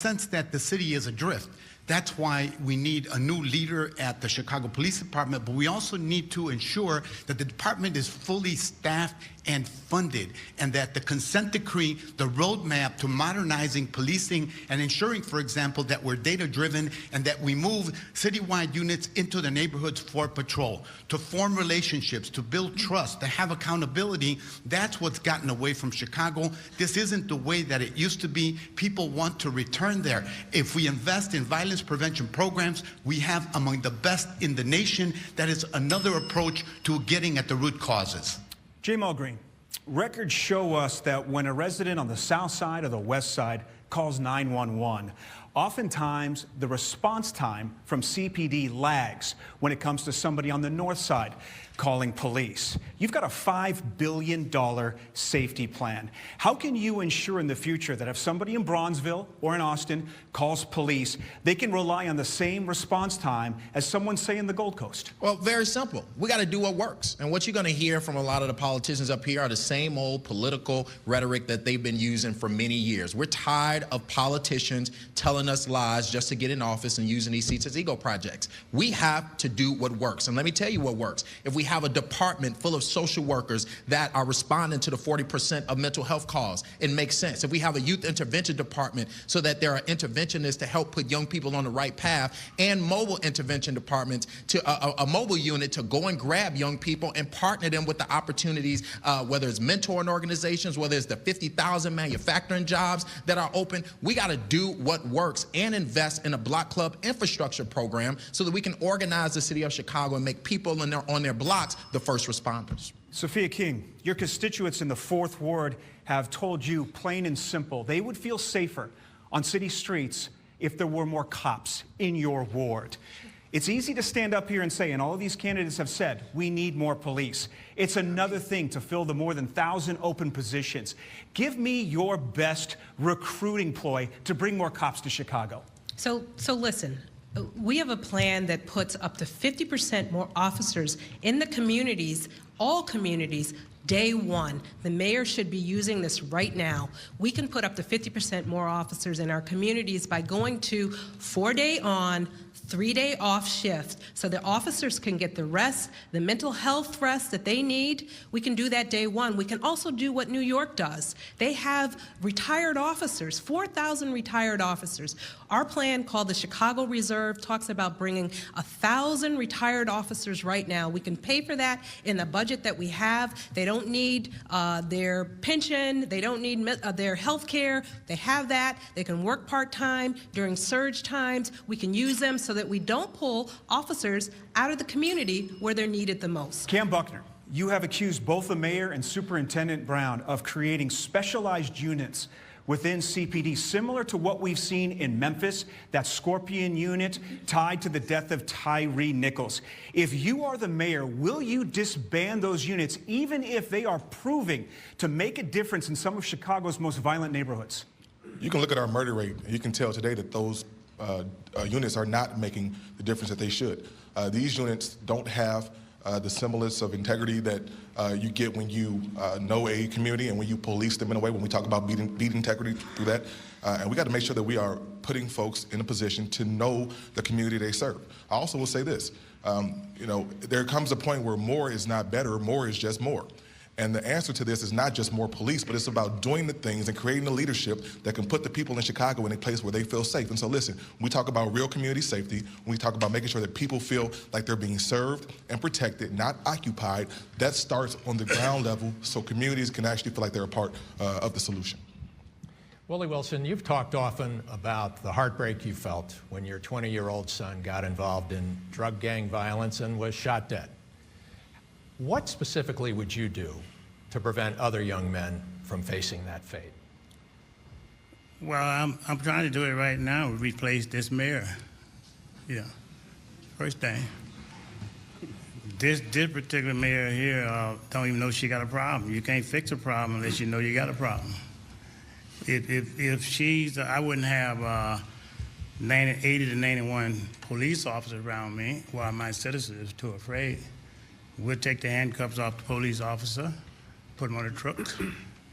sense that the city is adrift. That's why we need a new leader at the Chicago Police Department, but we also need to ensure that the department is fully staffed and funded, and that the consent decree, the roadmap to modernizing policing and ensuring, for example, that we're data-driven and that we move citywide units into the neighborhoods for patrol, to form relationships, to build trust, to have accountability. That's what's gotten away from Chicago. This isn't the way that it used to be. People want to return there. If we invest in violence prevention programs, we have among the best in the nation. That is another approach to getting at the root causes. Jamal Green, records show us that when a resident on the south side or the west side calls 911, oftentimes the response time from CPD lags when it comes to somebody on the north side calling police. You've got a $5 billion safety plan. How can you ensure in the future that if somebody in Bronzeville or in Austin calls police, they can rely on the same response time as someone, say, in the Gold Coast? Well, very simple. We got to do what works. And what you're going to hear from a lot of the politicians up here are the same old political rhetoric that they've been using for many years. We're tired of politicians telling us lies just to get in office and using these seats as ego projects. We have to do what works. And let me tell you what works. If we have a department full of social workers that are responding to the 40% of mental health calls, it makes sense. If we have a youth intervention department so that there are interventionists to help put young people on the right path, and mobile intervention departments, to a mobile unit to go and grab young people and partner them with the opportunities, whether it's mentoring organizations, whether it's the 50,000 manufacturing jobs that are open. We got to do what works and invest in a block club infrastructure program so that we can organize the city of Chicago and make people on their blocks the first responders. Sophia King, your constituents in the 4th Ward have told you plain and simple they would feel safer on city streets if there were more cops in your ward. It's easy to stand up here and say, and all of these candidates have said, we need more police. It's another thing to fill the more than 1,000 open positions. Give me your best recruiting ploy to bring more cops to Chicago. So listen. We have a plan that puts up to 50% more officers in the communities, all communities, day one. The mayor should be using this right now. We can put up to 50% more officers in our communities by going to 4-day on, 3-day off shift, so the officers can get the rest, the mental health rest that they need. We can do that day one. We can also do what New York does. They have retired officers, 4,000 retired officers. Our plan, called the Chicago Reserve, talks about bringing 1,000 retired officers right now. We can pay for that in the budget that we have. They don't need their pension. They don't need their health care. They have that. They can work part-time during surge times. We can use them so that we don't pull officers out of the community where they're needed the most. Cam Buckner, you have accused both the mayor and Superintendent Brown of creating specialized units within CPD, similar to what we've seen in Memphis, that Scorpion unit tied to the death of Tyree Nichols. If you are the mayor, will you disband those units, even if they are proving to make a difference in some of Chicago's most violent neighborhoods? You can look at our murder rate, and you can tell today that those units are not making the difference that they should. These units don't have the semblance of integrity that you get when you know a community and when you police them in a way, when we talk about beating integrity through that. And we got to make sure that we are putting folks in a position to know the community they serve. I also will say this, you know, there comes a point where more is not better, more is just more. And the answer to this is not just more police, but it's about doing the things and creating the leadership that can put the people in Chicago in a place where they feel safe. And so listen, when we talk about real community safety, when we talk about making sure that people feel like they're being served and protected, not occupied, that starts on the ground level so communities can actually feel like they're a part of the solution. Willie Wilson, you've talked often about the heartbreak you felt when your 20-year-old son got involved in drug gang violence and was shot dead. What specifically would you do to prevent other young men from facing that fate? Well, I'm trying to do it right now, replace this mayor. Yeah, first thing. This particular mayor here don't even know she got a problem. You can't fix a problem unless you know you got a problem. If she's, I wouldn't have 80 to 91 police officers around me while my citizens are too afraid. We'll take the handcuffs off the police officer, put them on the truck,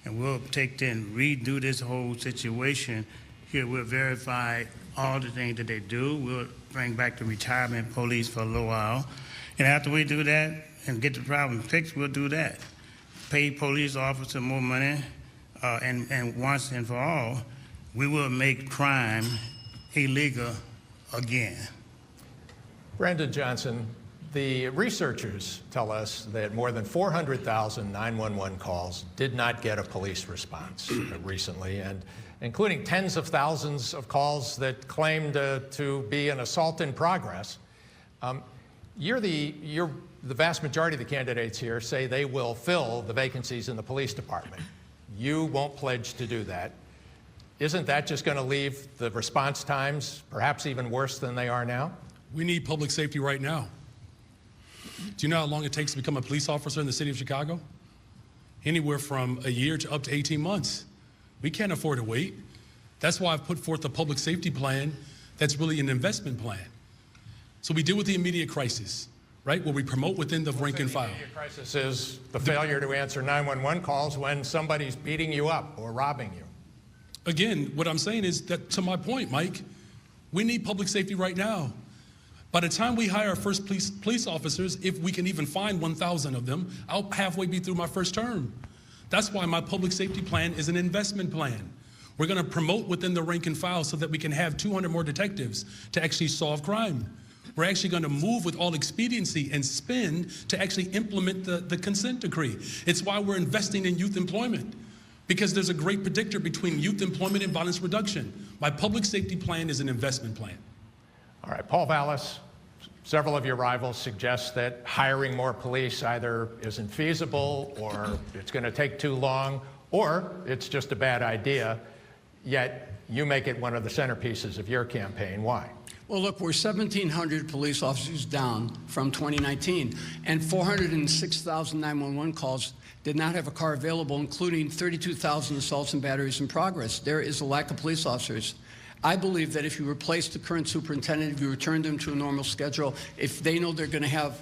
and we'll take then redo this whole situation here, we'll verify all the things that they do. We'll bring back the retirement police for a little while. And after we do that and get the problem fixed, we'll do that. Pay police officers more money, and once and for all, we will make crime illegal again. Brandon Johnson, the researchers tell us that more than 400,000 911 calls did not get a police response recently, and including tens of thousands of calls that claimed to be an assault in progress. The vast majority of the candidates here say they will fill the vacancies in the police department. You won't pledge to do that. Isn't that just going to leave the response times perhaps even worse than they are now? We need public safety right now. Do you know how long it takes to become a police officer in the city of Chicago? Anywhere from a year to up to 18 months. We can't afford to wait. That's why I've put forth a public safety plan that's really an investment plan. So we deal with the immediate crisis, right, where we promote within the rank and file. The immediate crisis is the failure to answer 911 calls when somebody's beating you up or robbing you. Again, what I'm saying is that, to my point, Mike, we need public safety right now. By the time we hire our first police officers, if we can even find 1,000 of them, I'll halfway be through my first term. That's why my public safety plan is an investment plan. We're going to promote within the rank and file so that we can have 200 more detectives to actually solve crime. We're actually going to move with all expediency and spend to actually implement the consent decree. It's why we're investing in youth employment, because there's a great predictor between youth employment and violence reduction. My public safety plan is an investment plan. All right, Paul Vallis, several of your rivals suggest that hiring more police either isn't feasible, or it's going to take too long, or it's just a bad idea, yet you make it one of the centerpieces of your campaign. Why? Well, look, we're 1,700 police officers down from 2019, and 406,000 911 calls did not have a car available, including 32,000 assaults and batteries in progress. There is a lack of police officers. I believe that if you replace the current superintendent, if you return them to a normal schedule, if they know they're going to have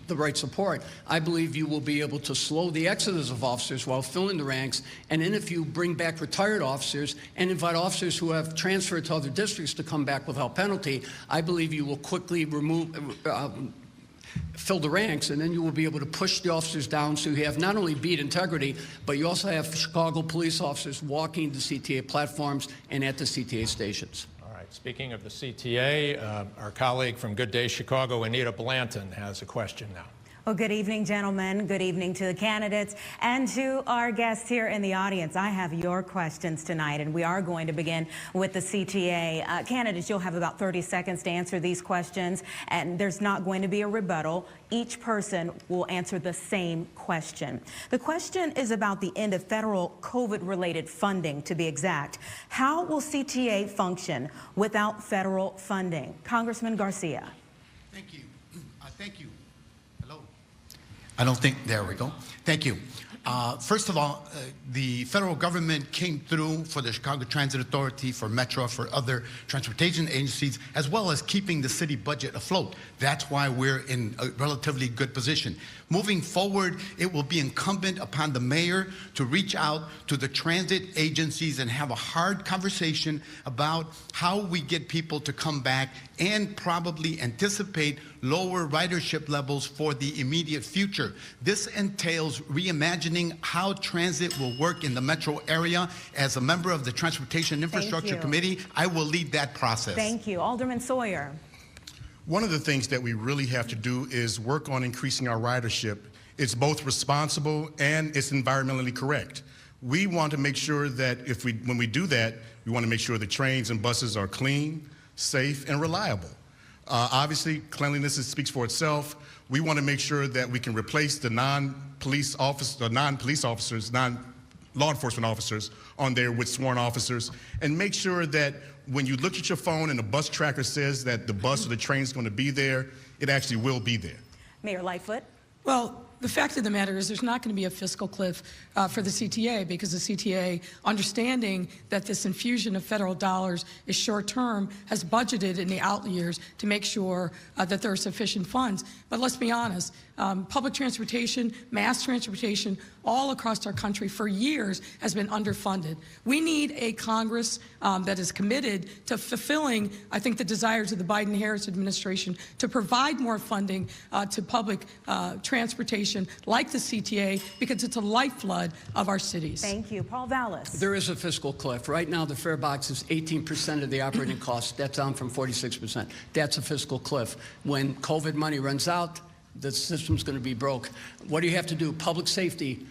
the right support, I believe you will be able to slow the exodus of officers while filling the ranks. And then if you bring back retired officers and invite officers who have transferred to other districts to come back without penalty, I believe you will quickly fill the ranks, and then you will be able to push the officers down so you have not only beat integrity, but you also have Chicago police officers walking the CTA platforms and at the CTA stations. All right, speaking of the CTA, our colleague from Good Day Chicago, Anita Blanton, has a question now. Well, good evening, gentlemen. Good evening to the candidates and to our guests here in the audience. I have your questions tonight, and we are going to begin with the CTA. Candidates, you'll have about 30 seconds to answer these questions, and there's not going to be a rebuttal. Each person will answer the same question. The question is about the end of federal COVID-related funding, to be exact. How will CTA function without federal funding? Congressman Garcia. Thank you. Thank you. I don't think, there we go. Thank you. First of all, the federal government came through for the Chicago Transit Authority, for Metro, for other transportation agencies, as well as keeping the city budget afloat. That's why we're in a relatively good position. Moving forward, it will be incumbent upon the mayor to reach out to the transit agencies and have a hard conversation about how we get people to come back and probably anticipate lower ridership levels for the immediate future. This entails reimagining how transit will work in the metro area. As a member of the Transportation Infrastructure Committee, I will lead that process. Thank you. Alderman Sawyer. One of the things that we really have to do is work on increasing our ridership. It's both responsible and it's environmentally correct. We want to make sure that when we do that, we want to make sure the trains and buses are clean, safe, and reliable. Obviously, cleanliness speaks for itself. We want to make sure that we can replace the non-police officers, non-law enforcement officers on there with sworn officers, and make sure that when you look at your phone and the bus tracker says that the bus or the train is going to be there, it actually will be there. Mayor Lightfoot. Well, the fact of the matter is there's not going to be a fiscal cliff for the CTA, because the CTA, understanding that this infusion of federal dollars is short-term, has budgeted in the out years to make sure that there are sufficient funds. But let's be honest, public transportation, mass transportation, all across our country for years has been underfunded. We need a Congress that is committed to fulfilling, I think, the desires of the Biden-Harris administration to provide more funding to public transportation like the CTA, because it's a lifeblood of our cities. Thank you. Paul Vallis. There is a fiscal cliff. Right now, the fare box is 18% of the operating costs. That's down from 46%. That's a fiscal cliff. When COVID money runs out, the system's going to be broke. What do you have to do? Public safety.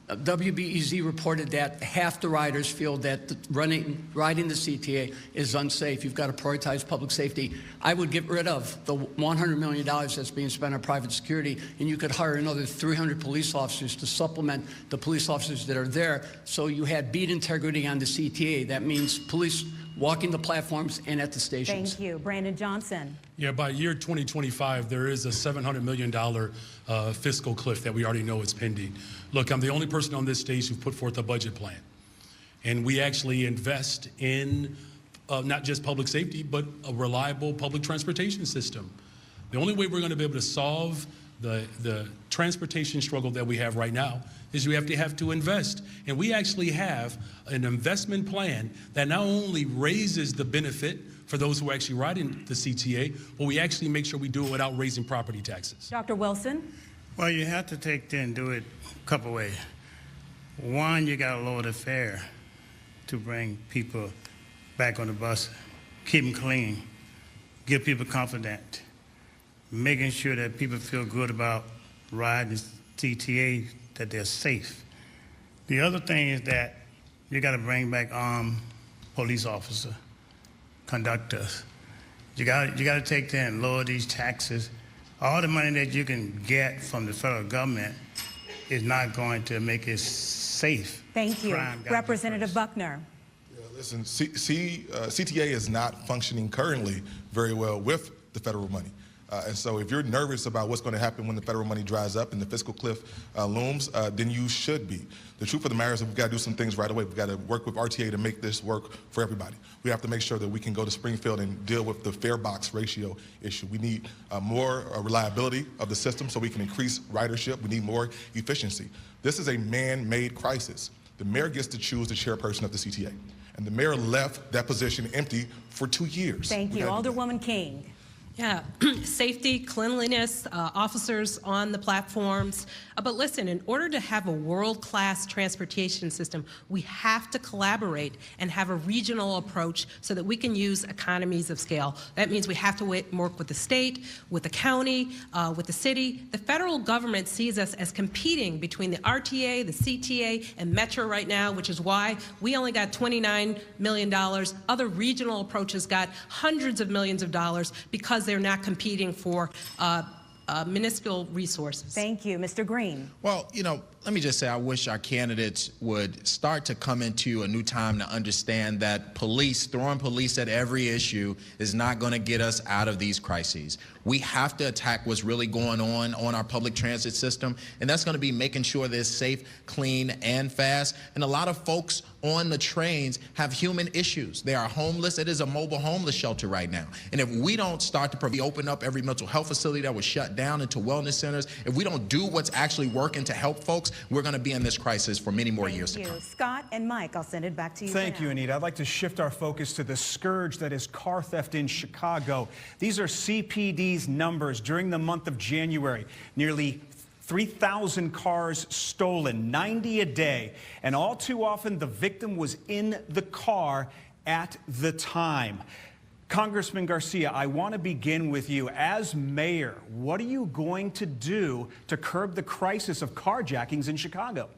WBEZ reported that half the riders feel that riding the CTA is unsafe. You've got to prioritize public safety. I would get rid of the $100 million that's being spent on private security, and you could hire another 300 police officers to supplement the police officers that are there, so you had beat integrity on the CTA. That means police walking the platforms and at the stations. Thank you. Brandon Johnson. Yeah, by year 2025, there is a $700 million fiscal cliff that we already know is pending. Look, I'm the only person on this stage who put forth a budget plan. And we actually invest in not just public safety, but a reliable public transportation system. The only way we're going to be able to solve the transportation struggle that we have right now is we have to invest. And we actually have an investment plan that not only raises the benefit for those who are actually riding the CTA, but we actually make sure we do it without raising property taxes. Dr. Wilson. Well, you have to take and do it a couple ways. One, you got to lower the fare to bring people back on the bus, keep them clean, give people confidence, making sure that people feel good about riding the CTA, that they're safe. The other thing is that you got to bring back armed police officers, conductors. You got to take them and lower these taxes. All the money that you can get from the federal government is not going to make it safe. Thank you. Representative Buckner. Yeah, listen, CTA is not functioning currently very well with the federal money. And so if you're nervous about what's going to happen when the federal money dries up and the fiscal cliff looms, then you should be. The truth of the matter is that we've got to do some things right away. We've got to work with RTA to make this work for everybody. We have to make sure that we can go to Springfield and deal with the fare box ratio issue. We need more reliability of the system so we can increase ridership. We need more efficiency. This is a man-made crisis. The mayor gets to choose the chairperson of the CTA. And the mayor left that position empty for 2 years. Thank you. Alderwoman King. Yeah, safety, cleanliness, officers on the platforms. But listen, in order to have a world-class transportation system, we have to collaborate and have a regional approach so that we can use economies of scale. That means we have to work with the state, with the county, with the city. The federal government sees us as competing between the RTA, the CTA, and Metro right now, which is why we only got $29 million. Other regional approaches got hundreds of millions of dollars because they're not competing for municipal resources. Thank you. Mr. Green. Well, you know, let me just say I wish our candidates would start to come into a new time to understand that throwing police at every issue is not going to get us out of these crises. We have to attack what's really going on our public transit system, and that's going to be making sure they're safe, clean, and fast. And a lot of folks on the trains have human issues. They are homeless. It is a mobile homeless shelter right now. And if we don't start to open up every mental health facility that was shut down into wellness centers, if we don't do what's actually working to help folks, we're going to be in this crisis for many more years to come. Scott and Mike, I'll send it back to you. Thank you, Anita. I'd like to shift our focus to the scourge that is car theft in Chicago. These are CPD's numbers during the month of January. Nearly 3,000 cars stolen, 90 a day. And all too often, the victim was in the car at the time. Congressman Garcia, I want to begin with you. As mayor, what are you going to do to curb the crisis of carjackings in Chicago?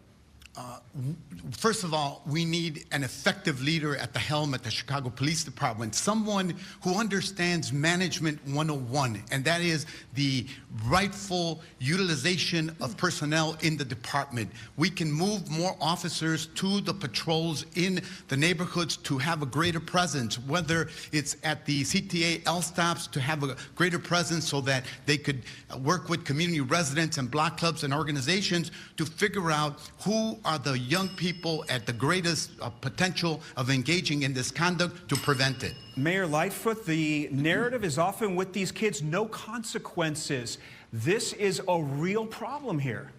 First of all, we need an effective leader at the helm at the Chicago Police Department, someone who understands Management 101, and that is the rightful utilization of personnel in the department. We can move more officers to the patrols in the neighborhoods to have a greater presence, whether it's at the CTA L stops to have a greater presence so that they could work with community residents and block clubs and organizations to figure out who are the young people at the greatest potential of engaging in this conduct to prevent it. Mayor Lightfoot, the narrative is often with these kids, no consequences. This is a real problem here.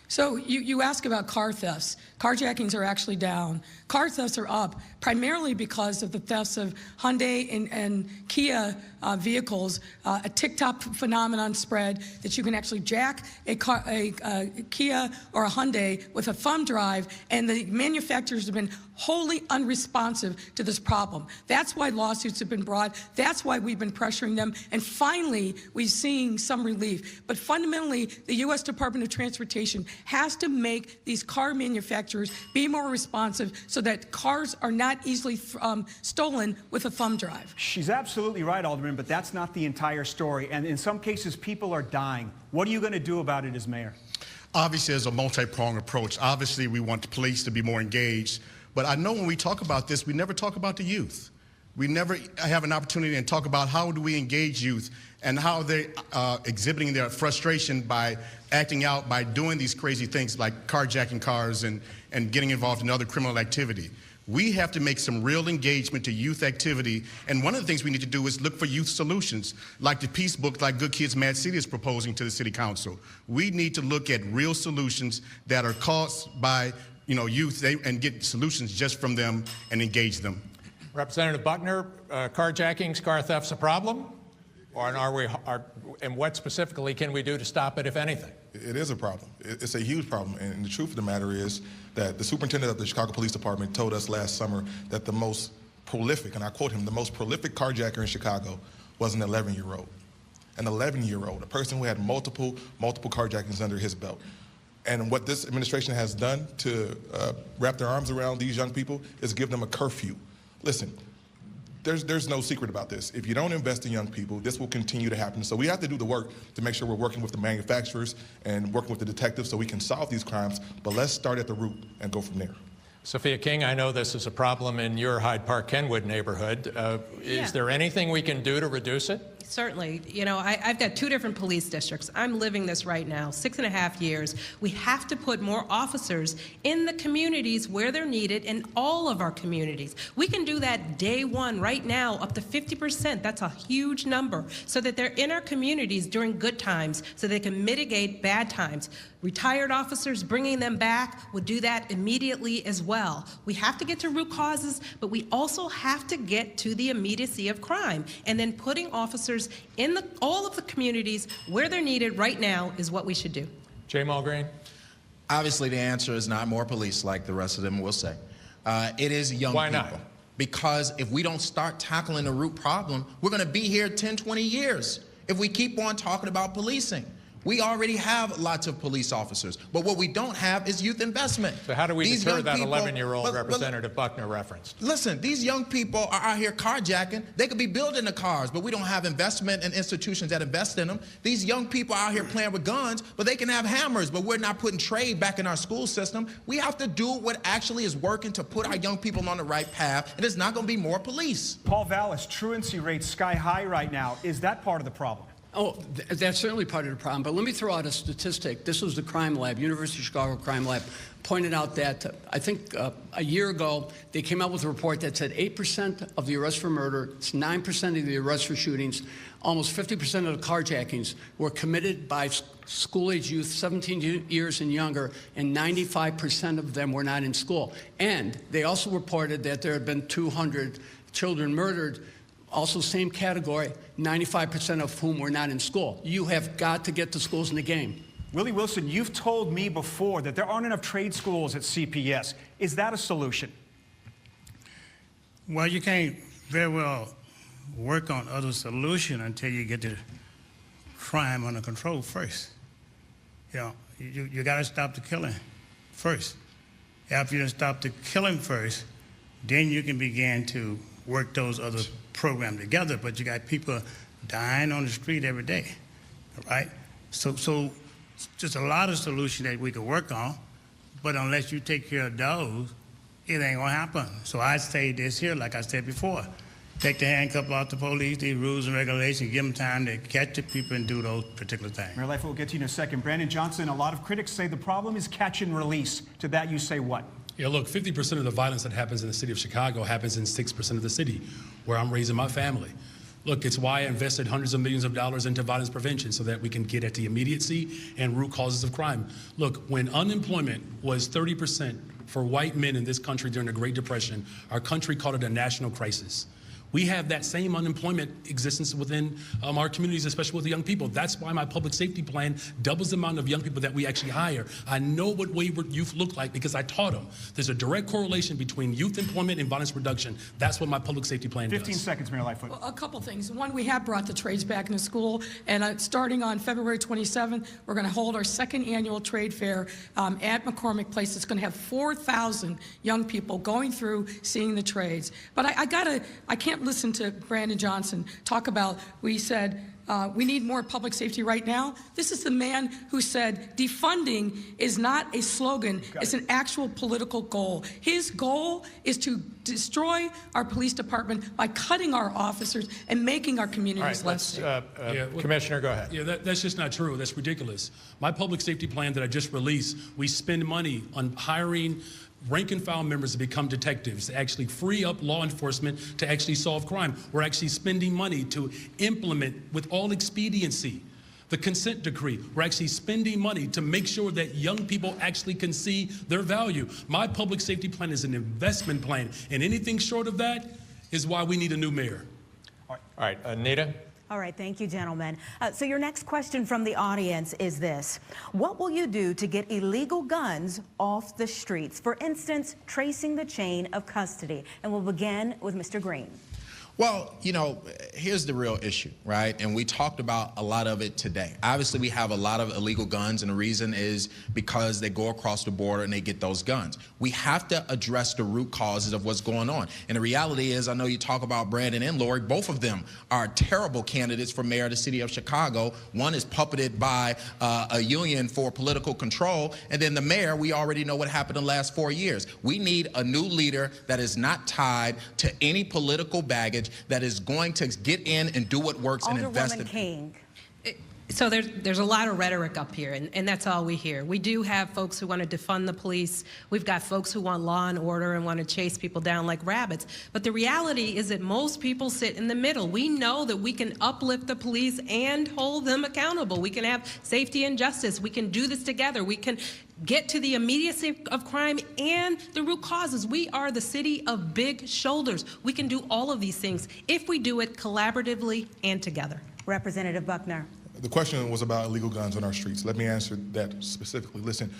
So you ask about car thefts. Carjackings are actually down. Car thefts are up, primarily because of the thefts of Hyundai and Kia vehicles. A TikTok phenomenon spread that you can actually jack a Kia or a Hyundai with a thumb drive, and the manufacturers have been wholly unresponsive to this problem. That's why lawsuits have been brought. That's why we've been pressuring them. And finally, we've seen some relief. But fundamentally, the U.S. Department of Transportation has to make these car manufacturers be more responsive so that cars are not easily stolen with a thumb drive. She's absolutely right, Alderman, but that's not the entire story. And in some cases, people are dying. What are you going to do about it as mayor? Obviously, there's a multi-pronged approach. Obviously, we want the police to be more engaged. But I know when we talk about this, we never talk about the youth. We never have an opportunity to talk about how do we engage youth and how they're exhibiting their frustration by acting out, by doing these crazy things like carjacking cars and getting involved in other criminal activity. We have to make some real engagement to youth activity, and one of the things we need to do is look for youth solutions, like the peace book like Good Kids Mad City is proposing to the City Council. We need to look at real solutions that are caused by youth and get solutions just from them and engage them. Representative Buckner, carjackings, car thefts a problem? And what specifically can we do to stop it, if anything? It is a problem. It's a huge problem. And the truth of the matter is that the superintendent of the Chicago Police Department told us last summer that the most prolific, and I quote him, the most prolific carjacker in Chicago was an 11-year-old. An 11-year-old, a person who had multiple carjackings under his belt. And what this administration has done to wrap their arms around these young people is give them a curfew. Listen, there's no secret about this. If you don't invest in young people, this will continue to happen. So we have to do the work to make sure we're working with the manufacturers and working with the detectives so we can solve these crimes, but let's start at the root and go from there. Sophia King, I know this is a problem in your Hyde Park Kenwood neighborhood. Is there anything we can do to reduce it? Certainly. I've got 2 different police districts. I'm living this right now, 6.5 years. We have to put more officers in the communities where they're needed in all of our communities. We can do that day one right now, up to 50%. That's a huge number, so that they're in our communities during good times, so they can mitigate bad times. Retired officers, bringing them back would do that immediately as well. We have to get to root causes, but we also have to get to the immediacy of crime. And then putting officers in all of the communities where they're needed right now is what we should do. Jay Mulgreen? Obviously, the answer is not more police, like the rest of them will say. It is young people. Why not? Because if we don't start tackling the root problem, we're going to be here 10, 20 years if we keep on talking about policing. We already have lots of police officers, but what we don't have is youth investment. So how do we deter that 11-year-old Representative Buckner referenced? Listen, these young people are out here carjacking. They could be building the cars, but we don't have investment in institutions that invest in them. These young people are out here playing with guns, but they can have hammers, but we're not putting trade back in our school system. We have to do what actually is working to put our young people on the right path, and it's not going to be more police. Paul Vallis, truancy rates sky high right now. Is that part of the problem? Oh, that's certainly part of the problem, but let me throw out a statistic. This was the crime lab, University of Chicago crime lab, pointed out that I think a year ago they came out with a report that said 8% of the arrests for murder, it's 9% of the arrests for shootings, almost 50% of the carjackings were committed by school-age youth, 17 years and younger, and 95% of them were not in school. And they also reported that there had been 200 children murdered. Also, same category, 95% of whom were not in school. You have got to get the schools in the game. Willie Wilson, you've told me before that there aren't enough trade schools at CPS. Is that a solution? Well, you can't very well work on other solution until you get the crime under control first. You got to stop the killing first. After you stop the killing first, then you can begin to work those other programs together. But you got people dying on the street every day, all right? So just a lot of solutions that we could work on, but unless you take care of those, it ain't gonna happen. So I say this here, like I said before, take the handcuff off the police, these rules and regulations, give them time to catch the people and do those particular things. Mayor Lightfoot, we'll get to you in a second. Brandon Johnson, a lot of critics say the problem is catch and release. To that you say what? Yeah, look, 50% of the violence that happens in the city of Chicago happens in 6% of the city, where I'm raising my family. Look, it's why I invested hundreds of millions of dollars into violence prevention, so that we can get at the immediacy and root causes of crime. Look, when unemployment was 30% for white men in this country during the Great Depression, our country called it a national crisis. We have that same unemployment existence within our communities, especially with the young people. That's why my public safety plan doubles the amount of young people that we actually hire. I know what wayward youth look like because I taught them. There's a direct correlation between youth employment and violence reduction. That's what my public safety plan does. 15 seconds, Mayor Lightfoot. Well, a couple things. One, we have brought the trades back into school, and starting on February 27th, we're going to hold our second annual trade fair at McCormick Place. It's going to have 4,000 young people going through, seeing the trades. But I can't listen to Brandon Johnson talk about, we said, we need more public safety right now. This is the man who said defunding is not a slogan, it's an actual political goal. His goal is to destroy our police department by cutting our officers and making our communities less safe. Commissioner, go ahead. Yeah, that's just not true. That's ridiculous. My public safety plan that I just released, we spend money on hiring rank and file members to become detectives, to actually free up law enforcement to actually solve crime. We're actually spending money to implement with all expediency the consent decree. We're actually spending money to make sure that young people actually can see their value. My public safety plan is an investment plan, and anything short of that is why we need a new mayor. All right, Anita. All right, thank you, gentlemen. So your next question from the audience is this. What will you do to get illegal guns off the streets? For instance, tracing the chain of custody. And we'll begin with Mr. Green. Well, you know, here's the real issue, right? And we talked about a lot of it today. Obviously, we have a lot of illegal guns, and the reason is because they go across the border and they get those guns. We have to address the root causes of what's going on. And the reality is, I know you talk about Brandon and Lori, both of them are terrible candidates for mayor of the city of Chicago. One is puppeted by a union for political control, and then the mayor, we already know what happened in the last 4 years. We need a new leader that is not tied to any political baggage, that is going to get in and do what works and invest in. King. So there's a lot of rhetoric up here, and that's all we hear. We do have folks who want to defund the police. We've got folks who want law and order and want to chase people down like rabbits. But the reality is that most people sit in the middle. We know that we can uplift the police and hold them accountable. We can have safety and justice. We can do this together. We can get to the immediacy of crime and the root causes. We are the city of big shoulders. We can do all of these things if we do it collaboratively and together. Representative Buckner. The question was about illegal guns on our streets. Let me answer that specifically. Listen,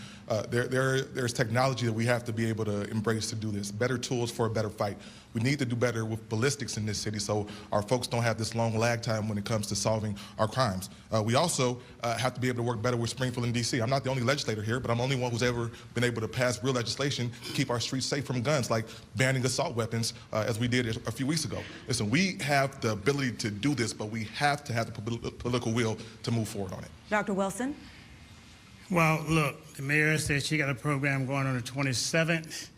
there's technology that we have to be able to embrace to do this. Better tools for a better fight. We need to do better with ballistics in this city so our folks don't have this long lag time when it comes to solving our crimes. We also have to be able to work better with Springfield and D.C. I'm not the only legislator here, but I'm the only one who's ever been able to pass real legislation to keep our streets safe from guns, like banning assault weapons, as we did a few weeks ago. Listen, we have the ability to do this, but we have to have the political will to move forward on it. Dr. Wilson. Well, look, the mayor said she got a program going on the 27th.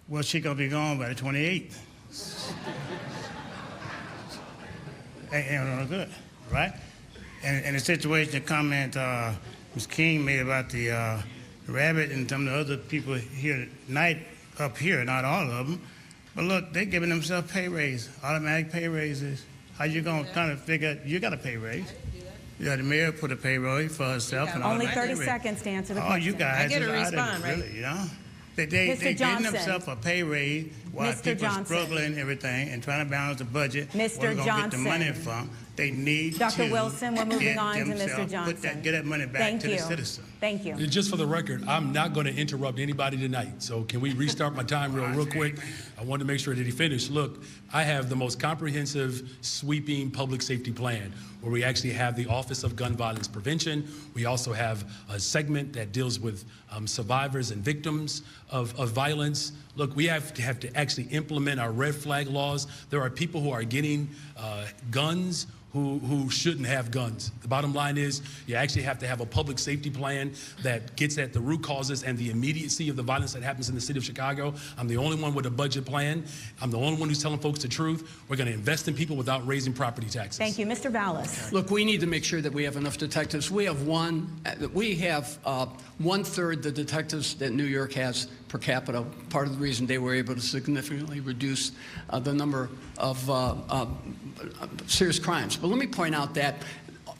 Well, she gonna be gone by the 28th. Ain't no good, right? And the situation, the comment Ms. King made about the rabbit and some of the other people here tonight, up here, not all of them. But look, they giving themselves pay raise, automatic pay raises. How you gonna kind of figure, you got a pay raise? Yeah, the mayor put a pay raise for herself. And only 30 seconds to answer the question. Oh, you guys I get a are out of respond, it, right? really, you know? They giving themselves a pay raise while Mr. people are Johnson. struggling and everything and trying to balance the budget, where Mr. we're going to get the money Johnson. from, they need Dr. to Wilson, we're moving get on to Mr. themselves- Johnson. get that money back Thank to you. the citizen. Thank you. And just for the record, I'm not going to interrupt anybody tonight. So can we restart my time real quick? I wanted to make sure that he finished. Look, I have the most comprehensive, sweeping public safety plan where we actually have the Office of Gun Violence Prevention. We also have a segment that deals with survivors and victims of violence. Look, we have to actually implement our red flag laws. There are people who are getting guns who shouldn't have guns. The bottom line is you actually have to have a public safety plan that gets at the root causes and the immediacy of the violence that happens in the city of Chicago. I'm the only one with a budget plan. I'm the only one who's telling folks the truth. We're going to invest in people without raising property taxes. Thank you. Mr. Vallis. Look, we need to make sure that we have enough detectives. We have 1/3 the detectives that New York has per capita. Part of the reason they were able to significantly reduce the number of serious crimes. But let me point out that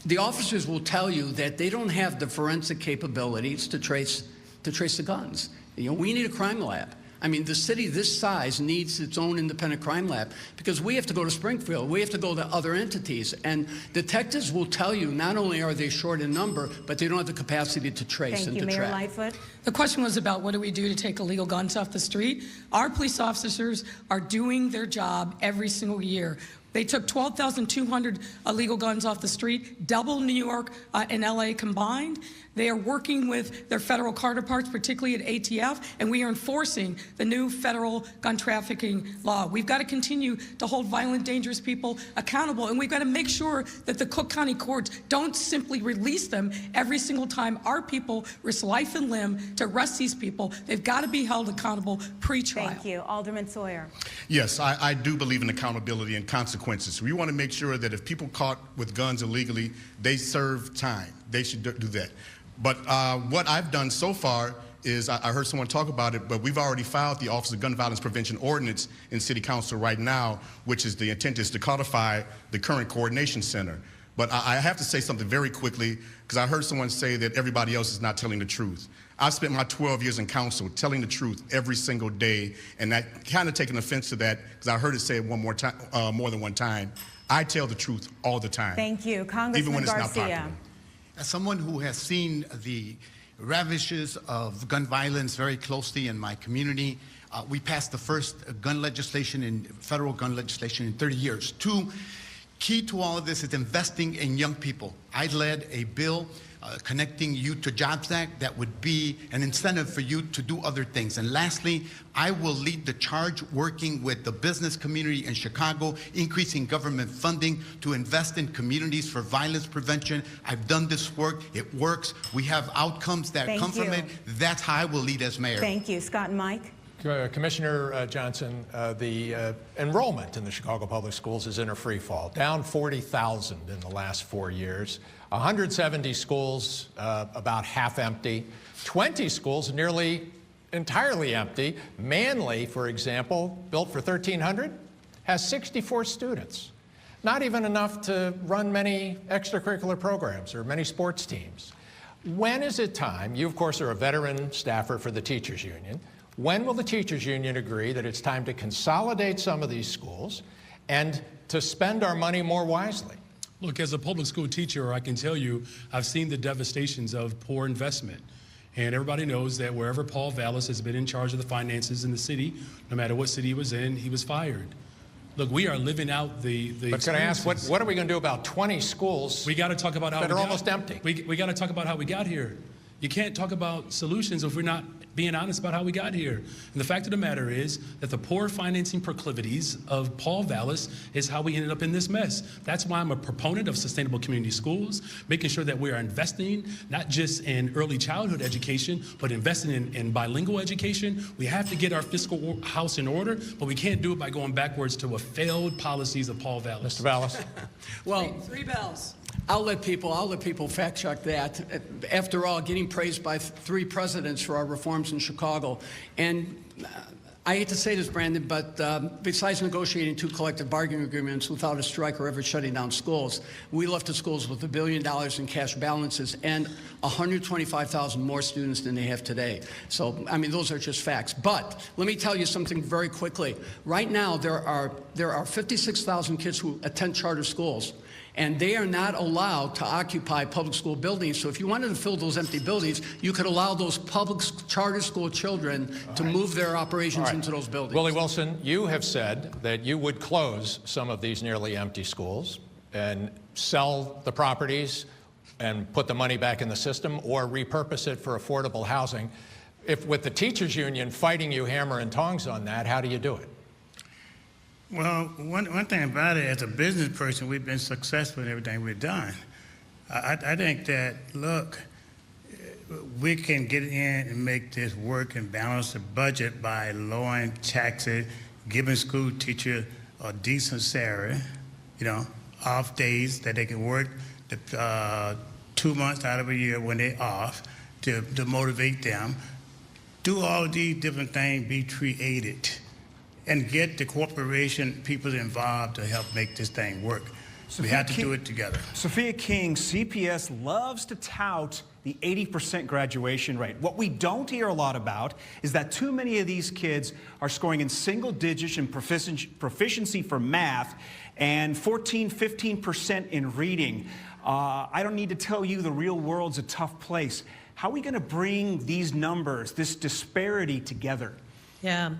the officers will tell you that they don't have the forensic capabilities to trace the guns. You know, we need a crime lab. I mean, the city this size needs its own independent crime lab because we have to go to Springfield. We have to go to other entities. And detectives will tell you not only are they short in number, but they don't have the capacity to trace and to track. Mayor Lightfoot. The question was about what do we do to take illegal guns off the street. Our police officers are doing their job every single year. They took 12,200 illegal guns off the street, double New York and LA combined. They are working with their federal counterparts, particularly at ATF, and we are enforcing the new federal gun trafficking law. We've got to continue to hold violent, dangerous people accountable, and we've got to make sure that the Cook County courts don't simply release them every single time our people risk life and limb to arrest these people. They've got to be held accountable pre-trial. Thank you. Alderman Sawyer. Yes, I do believe in accountability and consequences. We want to make sure that if people caught with guns illegally, they serve time. They should do that. But what I've done so far is, I heard someone talk about it, but we've already filed the Office of Gun Violence Prevention Ordinance in City Council right now, which is the intent is to codify the current coordination center. But I have to say something very quickly, because I heard someone say that everybody else is not telling the truth. I've spent my 12 years in council telling the truth every single day, and I kind of taken offense to that because I heard it said one more time, more than one time. I tell the truth all the time. Thank you. Congressman even when it's Garcia. not popular. As someone who has seen the ravages of gun violence very closely in my community, we passed the first federal gun legislation in 30 years. Key to all of this is investing in young people. I led a bill connecting Youth to Jobs Act that would be an incentive for you to do other things. And lastly, I will lead the charge working with the business community in Chicago, increasing government funding to invest in communities for violence prevention. I've done this work. It works. We have outcomes that come from it. That's how I will lead as mayor. Thank you. Scott and Mike. Commissioner Johnson, the enrollment in the Chicago Public Schools is in a free fall, down 40,000 in the last 4 years. 170 schools about half empty, 20 schools nearly entirely empty. Manly, for example, built for 1,300, has 64 students. Not even enough to run many extracurricular programs or many sports teams. When is it time? You, of course, are a veteran staffer for the teachers union. When will the teachers union agree that it's time to consolidate some of these schools and to spend our money more wisely? Look, as a public school teacher, I can tell you I've seen the devastations of poor investment. And everybody knows that wherever Paul Vallis has been in charge of the finances in the city, no matter what city he was in, he was fired. Look, we are living out the But can I ask, what are we going to do about 20 schools we got to talk about how that are almost empty? We got to talk about how we got here. You can't talk about solutions if we're not being honest about how we got here. And the fact of the matter is that the poor financing proclivities of Paul Vallis is how we ended up in this mess. That's why I'm a proponent of sustainable community schools, making sure that we are investing not just in early childhood education, but investing in bilingual education. We have to get our fiscal house in order, but we can't do it by going backwards to failed policies of Paul Vallis. Mr. Vallis? Well, Three bells. I'll let people fact check that. After all, getting praised by 3 presidents for our reforms in Chicago. And I hate to say this, Brandon, but besides negotiating 2 collective bargaining agreements without a strike or ever shutting down schools, we left the schools with $1 billion in cash balances and 125,000 more students than they have today. So, I mean, those are just facts. But let me tell you something very quickly. Right now, there are 56,000 kids who attend charter schools, and they are not allowed to occupy public school buildings. So if you wanted to fill those empty buildings, you could allow those public charter school children to move their operations into those buildings. Willie Wilson, you have said that you would close some of these nearly empty schools and sell the properties and put the money back in the system or repurpose it for affordable housing. If with the teachers union fighting you hammer and tongs on that, how do you do it? Well, one thing about it, as a business person, we've been successful in everything we've done. I think that, look, we can get in and make this work and balance the budget by lowering taxes, giving school teachers a decent salary, off days that they can work 2 months out of a year when they're off to motivate them. Do all these different things, be creative, and get the corporation people involved to help make this thing work. We have to do it together. Sophia King, CPS loves to tout the 80% graduation rate. What we don't hear a lot about is that too many of these kids are scoring in single digits in proficiency for math and 15% in reading. I don't need to tell you the real world's a tough place. How are we going to bring these numbers, this disparity together? Yeah.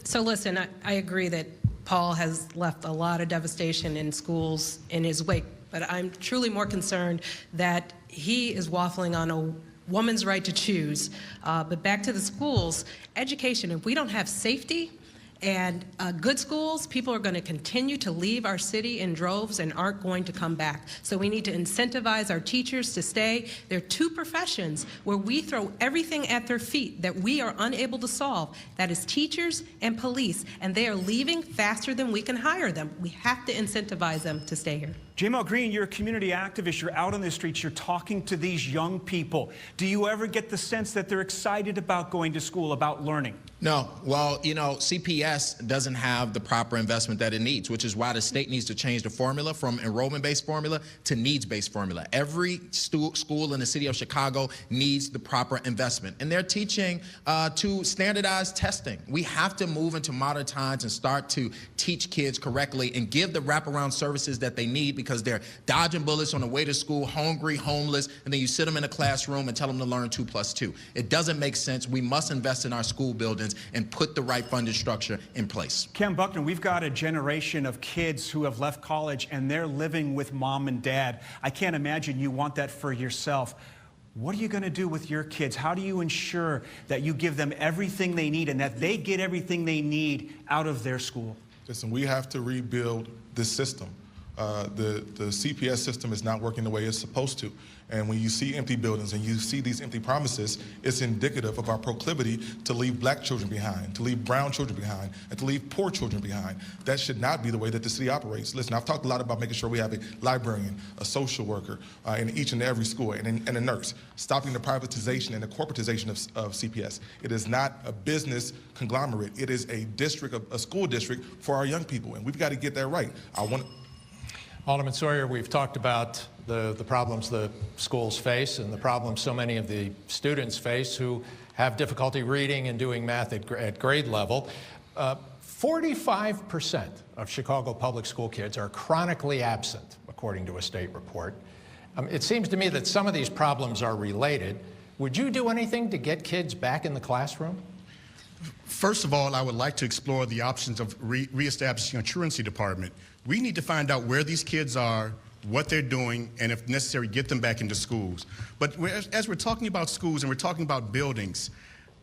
So listen, I agree that Paul has left a lot of devastation in schools in his wake, but I'm truly more concerned that he is waffling on a woman's right to choose. But back to the schools, education, if we don't have safety and good schools, people are going to continue to leave our city in droves and aren't going to come back. So we need to incentivize our teachers to stay. There are 2 professions where we throw everything at their feet that we are unable to solve. That is teachers and police, and they are leaving faster than we can hire them. We have to incentivize them to stay here. J-Mal Green, you're a community activist. You're out on the streets. You're talking to these young people. Do you ever get the sense that they're excited about going to school, about learning? No. Well, CPS doesn't have the proper investment that it needs, which is why the state needs to change the formula from enrollment-based formula to needs-based formula. Every school in the city of Chicago needs the proper investment. And they're teaching to standardized testing. We have to move into modern times and start to teach kids correctly and give the wraparound services that they need, because they're dodging bullets on the way to school, hungry, homeless, and then you sit them in a classroom and tell them to learn 2 + 2. It doesn't make sense. We must invest in our school buildings and put the right funding structure in place. Ken Buckner, we've got a generation of kids who have left college and they're living with mom and dad. I can't imagine you want that for yourself. What are you going to do with your kids? How do you ensure that you give them everything they need and that they get everything they need out of their school? Listen, we have to rebuild this system. The CPS system is not working the way it's supposed to. And when you see empty buildings and you see these empty promises, it's indicative of our proclivity to leave black children behind, to leave brown children behind, and to leave poor children behind. That should not be the way that the city operates. Listen, I've talked a lot about making sure we have a librarian, a social worker in each and every school, and a nurse, stopping the privatization and the corporatization of CPS. It is not a business conglomerate. It is a district, a school district for our young people, and we've got to get that right. Alderman Sawyer, we've talked about the problems the schools face and the problems so many of the students face who have difficulty reading and doing math at grade level. 45% of Chicago public school kids are chronically absent, according to a state report. It seems to me that some of these problems are related. Would you do anything to get kids back in the classroom? First of all, I would like to explore the options of reestablishing a truancy department. We need to find out where these kids are, what they're doing, and if necessary, get them back into schools. But as we're talking about schools and we're talking about buildings,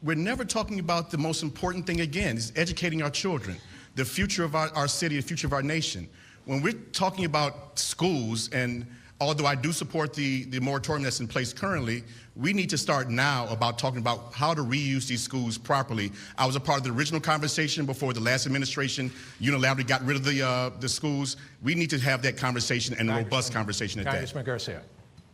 we're never talking about the most important thing again, is educating our children, the future of our city, the future of our nation. When we're talking about schools, and although I do support the moratorium that's in place currently, we need to start now about talking about how to reuse these schools properly. I was a part of the original conversation before the last administration unilaterally got rid of the schools. We need to have that conversation and a robust conversation at that. Congressman Garcia.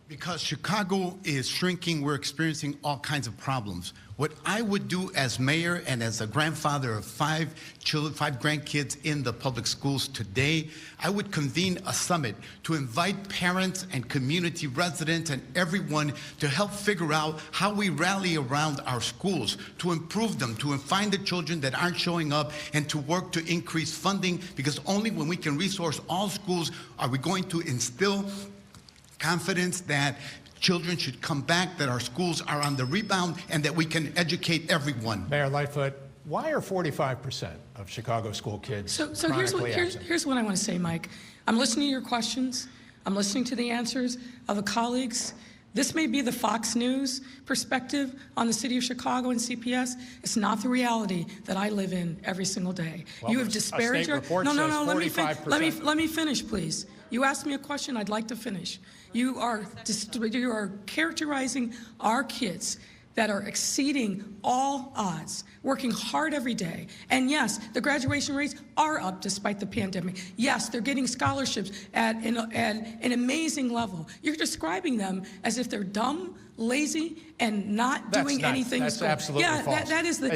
Because Chicago is shrinking, we're experiencing all kinds of problems. What I would do as mayor and as a grandfather of 5 grandkids in the public schools today, I would convene a summit to invite parents and community residents and everyone to help figure out how we rally around our schools, to improve them, to find the children that aren't showing up, and to work to increase funding, because only when we can resource all schools are we going to instill confidence that children should come back, that our schools are on the rebound, and that we can educate everyone. Mayor Lightfoot, why are 45% of Chicago school kids So chronically absent? here's what I want to say, Mike. I'm listening to your questions. I'm listening to the answers of the colleagues. This may be the Fox News perspective on the city of Chicago and CPS. It's not the reality that I live in every single day. Well, You have a disparaged state report says 45%. let me finish, please. You asked me a question, I'd like to finish. You are characterizing our kids that are exceeding all odds, working hard every day. And yes, the graduation rates are up despite the pandemic. Yes, they're getting scholarships at an amazing level. You're describing them as if they're dumb, lazy, and not doing anything. That's absolutely false. That is the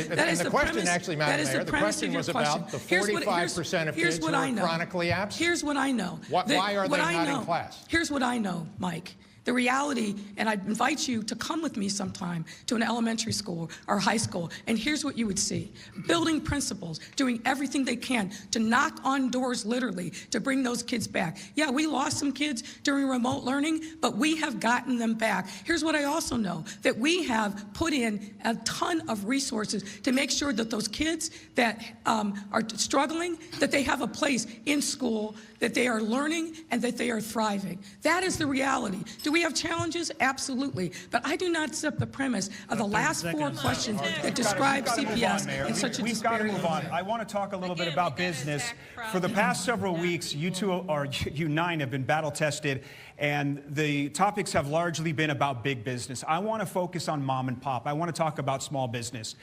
question premise. actually, Madam Mayor, the question was about the 45% of kids who are chronically absent. Here's what I know. Why are they not in class? Here's what I know, Mike. The reality, and I'd invite you to come with me sometime to an elementary school or high school, and here's what you would see. Building principals, doing everything they can to knock on doors literally to bring those kids back. Yeah, we lost some kids during remote learning, but we have gotten them back. Here's what I also know, that we have put in a ton of resources to make sure that those kids that are struggling, that they have a place in school, that they are learning, and that they are thriving. That is the reality. Do we have challenges? Absolutely. But I do not accept the premise of the last 4 questions that describe CPS in such a We've got to move on. I want to talk a little bit about business. For the past several weeks, you 9 have been battle tested, and the topics have largely been about big business. I want to focus on mom and pop. I want to talk about small business.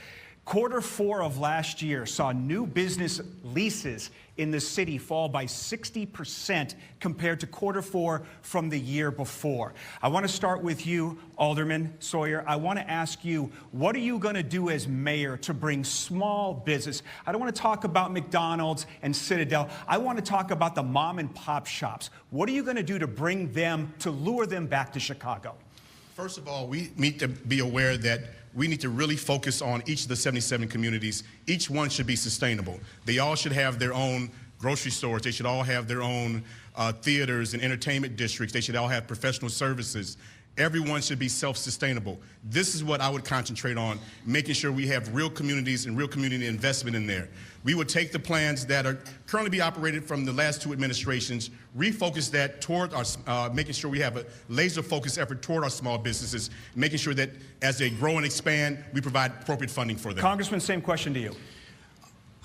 Q4 of last year saw new business leases in the city fall by 60% compared to Q4 from the year before. I want to start with you, Alderman Sawyer. I want to ask you, what are you going to do as mayor to bring small business? I don't want to talk about McDonald's and Citadel. I want to talk about the mom and pop shops. What are you going to do to bring them, to lure them back to Chicago? First of all, we need to be aware that we need to really focus on each of the 77 communities. Each one should be sustainable. They all should have their own grocery stores. They should all have their own theaters and entertainment districts. They should all have professional services. Everyone should be self-sustainable. This is what I would concentrate on, making sure we have real communities and real community investment in there. We would take the plans that are currently be operated from the last 2 administrations, refocus that toward our, making sure we have a laser-focused effort toward our small businesses, making sure that as they grow and expand, we provide appropriate funding for them. Congressman, same question to you.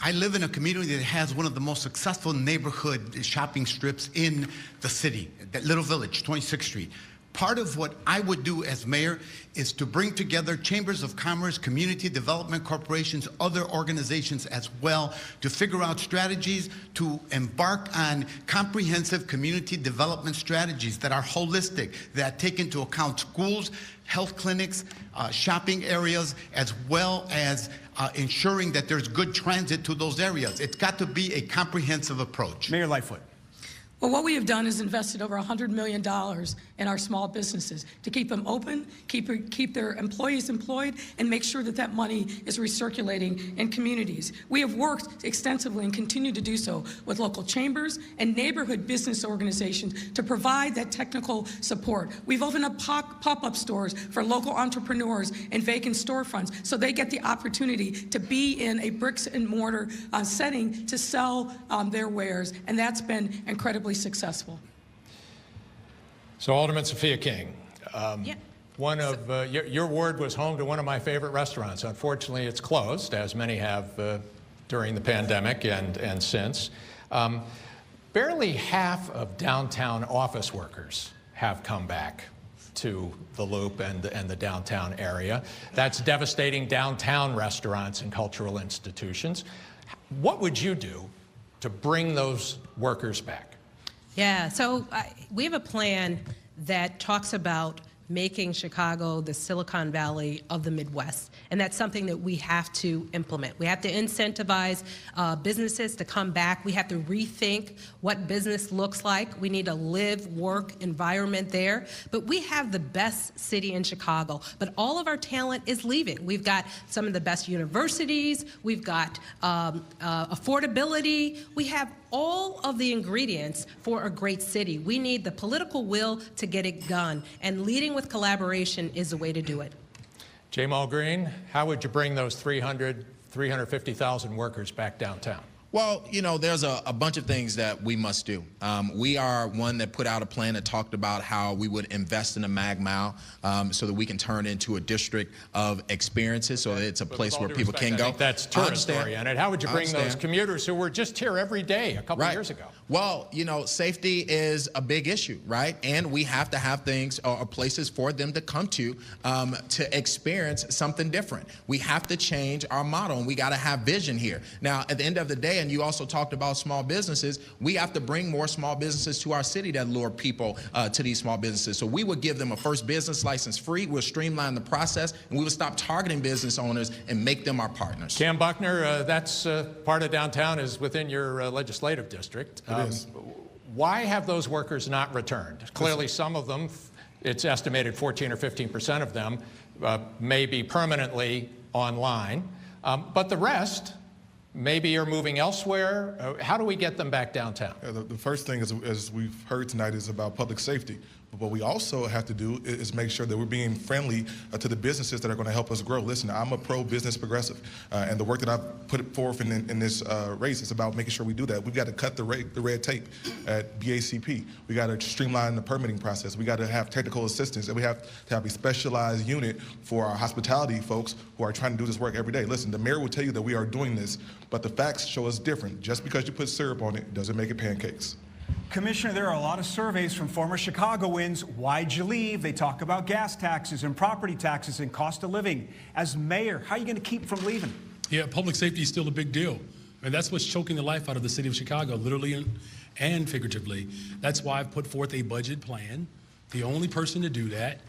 I live in a community that has one of the most successful neighborhood shopping strips in the city, that little village, 26th Street. Part of what I would do as mayor is to bring together chambers of commerce, community development corporations, other organizations as well, to figure out strategies to embark on comprehensive community development strategies that are holistic, that take into account schools, health clinics, shopping areas, as well as ensuring that there's good transit to those areas. It's got to be a comprehensive approach. Mayor Lightfoot. Well, what we have done is invested over $100 million in our small businesses to keep them open, keep their employees employed, and make sure that that money is recirculating in communities. We have worked extensively and continue to do so with local chambers and neighborhood business organizations to provide that technical support. We've opened up pop-up stores for local entrepreneurs and vacant storefronts so they get the opportunity to be in a bricks and mortar setting to sell their wares, and that's been incredibly successful. So, Alderman Sophia King, one of your ward was home to one of my favorite restaurants. Unfortunately, it's closed, as many have during the pandemic and since. Barely half of downtown office workers have come back to the Loop and the downtown area. That's devastating downtown restaurants and cultural institutions. What would you do to bring those workers back? Yeah, so we have a plan that talks about making Chicago the Silicon Valley of the Midwest. And that's something that we have to implement. We have to incentivize businesses to come back. We have to rethink what business looks like. We need a live-work environment there. But we have the best city in Chicago, but all of our talent is leaving. We've got some of the best universities. We've got affordability. We have all of the ingredients for a great city. We need the political will to get it done, and leading with collaboration is the way to do it. Jamal Green, how would you bring those 350,000 workers back downtown? Well, you know, there's a bunch of things that we must do. We are one that put out a plan that talked about how we would invest in a mag mile so that we can turn into a district of experiences, so that it's a place where people can go. I think that's tourist-oriented. How would you bring those commuters who were just here every day a couple of years ago? Well, you know, safety is a big issue, right? And we have to have things or places for them to come to experience something different. We have to change our model, and we got to have vision here. Now, at the end of the day, and you also talked about small businesses, we have to bring more small businesses to our city that lure people to these small businesses. So we would give them a first business license free, we'll streamline the process, and we would stop targeting business owners and make them our partners. Cam Buckner, that's part of downtown is within your legislative district. It is. Why have those workers not returned? Clearly some of them, it's estimated 14 or 15% of them may be permanently online, but the rest maybe are moving elsewhere. How do we get them back downtown? The first thing, as we've heard tonight, is about public safety. But what we also have to do is make sure that we're being friendly to the businesses that are going to help us grow. Listen, I'm a pro-business progressive, and the work that I've put forth in this race is about making sure we do that. We've got to cut the red tape at BACP. We got to streamline the permitting process. We got to have technical assistance, and we have to have a specialized unit for our hospitality folks who are trying to do this work every day. Listen, the mayor will tell you that we are doing this, but the facts show us different. Just because you put syrup on it doesn't make it pancakes. Commissioner, there are a lot of surveys from former Chicagoans. Why'd you leave? They talk about gas taxes and property taxes and cost of living. As mayor, how are you going to keep from leaving? Yeah, public safety is still a big deal. And that's what's choking the life out of the city of Chicago, literally and figuratively. That's why I've put forth a budget plan, the only person to do that,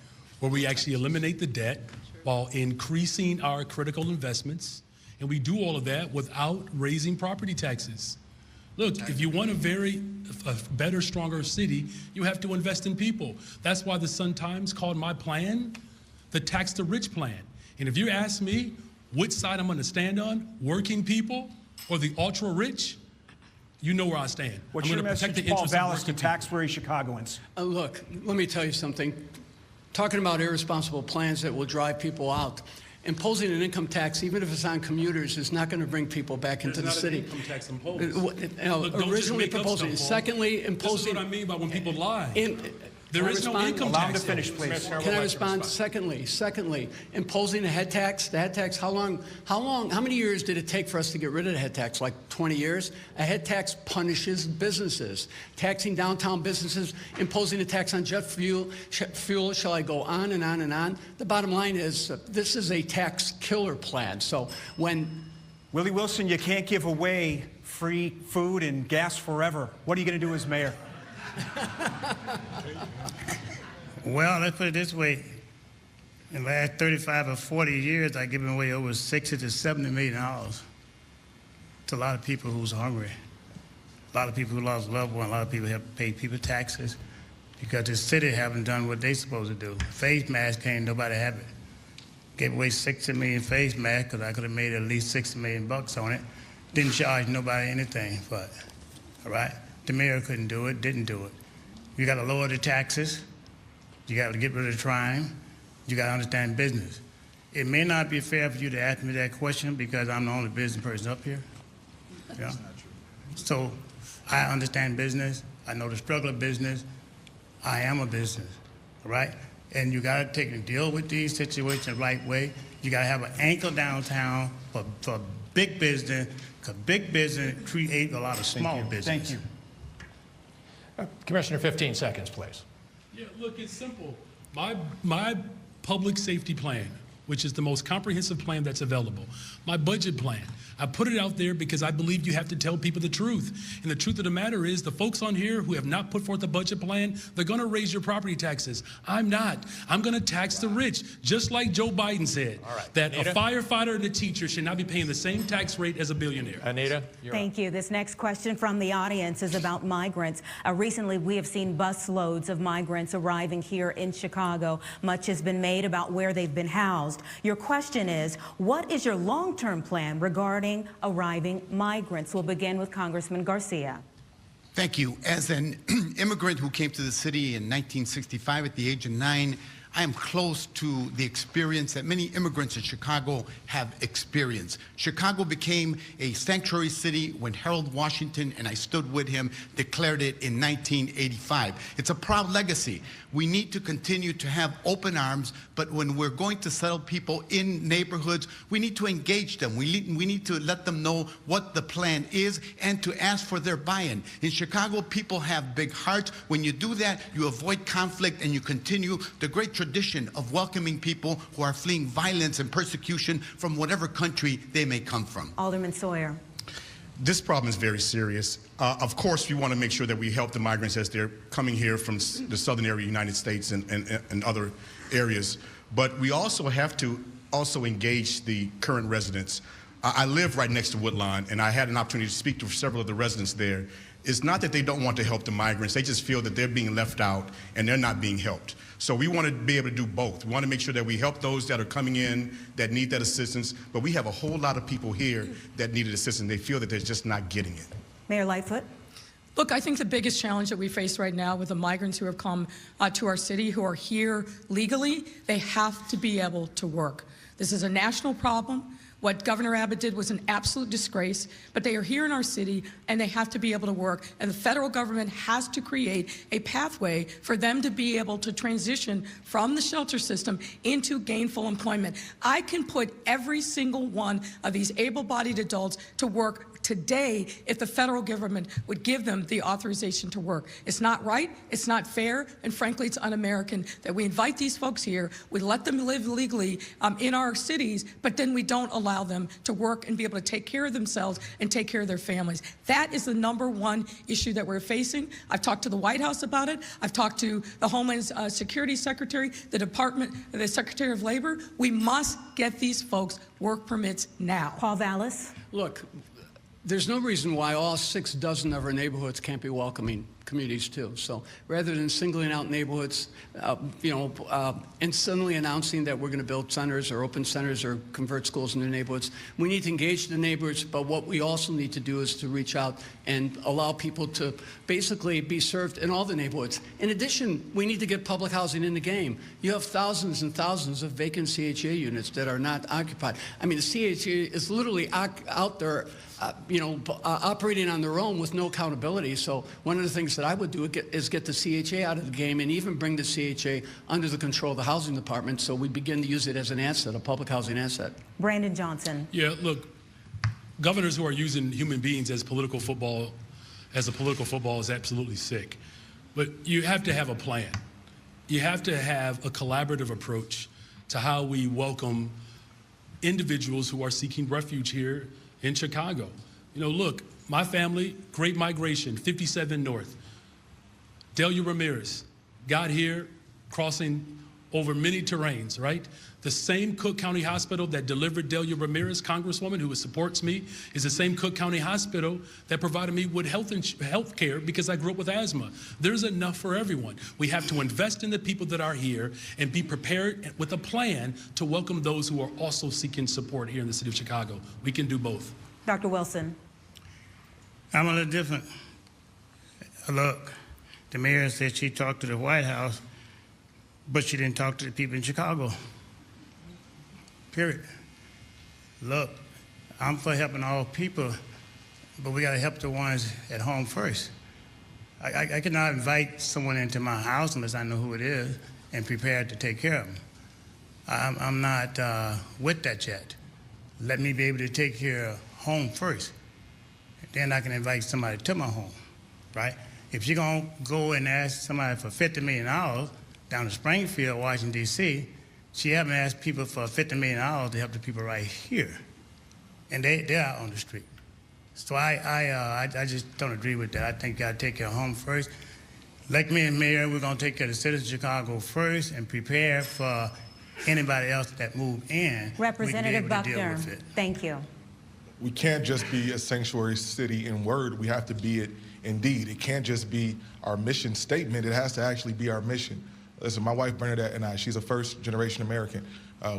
where we actually eliminate the debt while increasing our critical investments. And we do all of that without raising property taxes. Look, if you want a better, stronger city, you have to invest in people. That's why the Sun-Times called my plan the tax the rich plan. And if you ask me which side I'm going to stand on, working people or the ultra rich, you know where I stand. What's your message, Paul Vallis, to tax-worried Chicagoans? Look, let me tell you something. Talking about irresponsible plans that will drive people out. Imposing an income tax, even if it's on commuters, is not going to bring people back into the city. There's not an income tax imposed. Look, originally proposing. Secondly, imposing. This is what I mean by when people lie. There is no income tax. Allow tax. him to finish, please. Can I respond? Secondly, imposing a head tax. The head tax. How many years did it take for us to get rid of the head tax? Like 20 years? A head tax punishes businesses. Taxing downtown businesses, imposing a tax on jet fuel. Shall I go on and on and on? The bottom line is this is a tax killer plan. So when Willie Wilson, you can't give away free food and gas forever. What are you going to do as mayor? Well, let's put it this way. In the last 35 or 40 years, I've given away over $60 to $70 million to a lot of people who's hungry, a lot of people who lost loved ones, a lot of people have paid people taxes because the city haven't done what they're supposed to do. Face masks, ain't nobody have it. Gave away 60 million face masks because I could have made at least 60 million bucks on it. Didn't charge nobody anything for it, all right? The mayor couldn't do it, didn't do it. You got to lower the taxes. You got to get rid of the crime. You got to understand business. It may not be fair for you to ask me that question because I'm the only business person up here. Yeah. That's not true. So I understand business. I know the struggle of business. I am a business, all right? And you got to take and deal with these situations the right way. You got to have an anchor downtown for big business, because big business create a lot of small business. Thank you. Commissioner, 15 seconds, please. Yeah, look, it's simple. My public safety plan which is the most comprehensive plan that's available. My budget plan, I put it out there because I believe you have to tell people the truth. And the truth of the matter is the folks on here who have not put forth a budget plan, they're gonna raise your property taxes. I'm not. I'm gonna tax the rich, just like Joe Biden said, that Anita? a firefighter and a teacher should not be paying the same tax rate as a billionaire. Anita, you're Thank you. This next question from the audience is about migrants. Recently, we have seen bus loads of migrants arriving here in Chicago. Much has been made about where they've been housed. Your question is, what is your long-term plan regarding arriving migrants? We'll begin with Congressman Garcia. Thank you. As an immigrant who came to the city in 1965 at the age of 9, I am close to the experience that many immigrants in Chicago have experienced. Chicago became a sanctuary city when Harold Washington, and I stood with him, declared it in 1985. It's a proud legacy. We need to continue to have open arms, but when we're going to settle people in neighborhoods, we need to engage them. We need to let them know what the plan is and to ask for their buy-in. In Chicago, people have big hearts. When you do that, you avoid conflict and you continue the great tradition of welcoming people who are fleeing violence and persecution from whatever country they may come from. Alderman Sawyer. This problem is very serious. Of course, we want to make sure that we help the migrants as they're coming here from the southern area of the United States and other areas. But we also have to engage the current residents. I live right next to Woodlawn, and I had an opportunity to speak to several of the residents there. It's not that they don't want to help the migrants. They just feel that they're being left out and they're not being helped. So we want to be able to do both. We want to make sure that we help those that are coming in that need that assistance, but we have a whole lot of people here that needed assistance. They feel that they're just not getting it. Mayor Lightfoot. Look, I think the biggest challenge that we face right now with the migrants who have come to our city, who are here legally, they have to be able to work. This is a national problem. What Governor Abbott did was an absolute disgrace, but they are here in our city and they have to be able to work. And the federal government has to create a pathway for them to be able to transition from the shelter system into gainful employment. I can put every single one of these able-bodied adults to work today if the federal government would give them the authorization to work. It's not right, it's not fair, and frankly, it's un-American that we invite these folks here, we let them live legally in our cities, but then we don't allow them to work and be able to take care of themselves and take care of their families. That is the #1 issue that we're facing. I've talked to the White House about it. I've talked to the Homeland Security Secretary, the Secretary of Labor. We must get these folks work permits now. Paul Vallis. Look, there's no reason why all 6 dozen of our neighborhoods can't be welcoming communities too. So rather than singling out neighborhoods, and suddenly announcing that we're going to build centers or open centers or convert schools into neighborhoods, we need to engage the neighbors, but what we also need to do is to reach out and allow people to basically be served in all the neighborhoods. In addition, we need to get public housing in the game. You have thousands and thousands of vacant CHA units that are not occupied. I mean, the CHA is literally out there operating on their own with no accountability. So one of the things that I would do is get the CHA out of the game and even bring the CHA under the control of the housing department so we begin to use it as an asset, a public housing asset. Brandon Johnson. Yeah, look, governors who are using human beings as political football, as a political football is absolutely sick. But you have to have a plan. You have to have a collaborative approach to how we welcome individuals who are seeking refuge here in Chicago. You know, look, my family, Great Migration, 57 North. Delia Ramirez got here crossing over many terrains, right? The same Cook County Hospital that delivered Delia Ramirez, Congresswoman, who supports me, is the same Cook County Hospital that provided me with health care because I grew up with asthma. There's enough for everyone. We have to invest in the people that are here and be prepared with a plan to welcome those who are also seeking support here in the city of Chicago. We can do both. Dr. Wilson. I'm a little different. Look, the mayor said she talked to the White House, but she didn't talk to the people in Chicago. Period. Look, I'm for helping all people, but we got to help the ones at home first. I cannot invite someone into my house unless I know who it is and prepared to take care of them. I'm not with that yet. Let me be able to take care of home first. Then I can invite somebody to my home, right? If you're going to go and ask somebody for $50 million down in Springfield, Washington, D.C., she haven't asked people for $50 million to help the people right here, and they're out on the street. So I just don't agree with that. I think you got to take care of home first. Like me and Mayor, we're going to take care of the citizens of Chicago first and prepare for anybody else that move in. Representative Buckner, thank you. We can't just be a sanctuary city in word. We have to be it in deed. It can't just be our mission statement. It has to actually be our mission. Listen, my wife Bernadette and I, she's a first-generation American.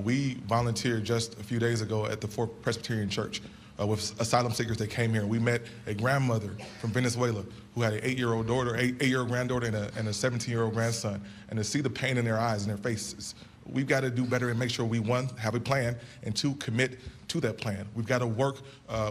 We volunteered just a few days ago at the Fourth Presbyterian Church with asylum seekers that came here. We met a grandmother from Venezuela who had an 8-year-old daughter, 8-year-old granddaughter, and a 17-year-old grandson. And to see the pain in their eyes and their faces, we've got to do better and make sure we, one, have a plan, and two, commit to that plan. We've got to work